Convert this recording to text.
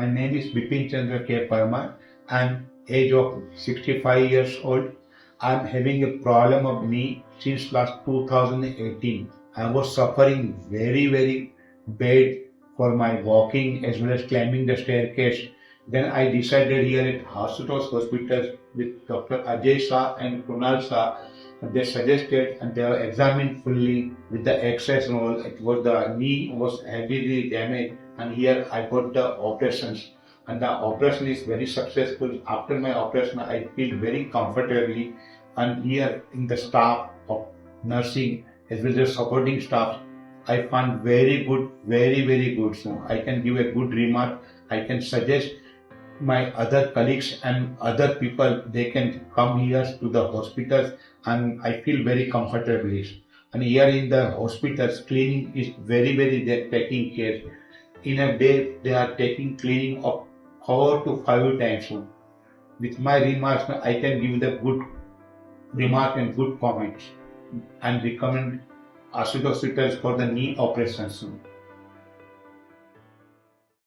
My name is Bipin Chandra K. Parmar. I'm age of 65 years old. I'm having a problem of knee since last 2018. I was suffering very bad for my walking as well as climbing the staircase. Then I decided here at Ashutosh Hospital with Dr. Ajay Shah and Kunal Shah. They suggested and they were examined fully with the X-rays and all. It was the knee was heavily damaged, and here I got the operations. And the operation is very successful. After my operation, I feel very comfortably. And here in the staff of nursing as well as supporting staff, I found very good, very good. So I can give a good remark. I can suggest my other colleagues and other people, they can come here to the hospitals, and I feel very comfortably. And here in the hospitals, cleaning is very they're taking care. In a day, they are taking cleaning of 4 to 5 times. So with my remarks, I can give the good remark and good comments and recommend Ashutosh Hospitals for the knee operations.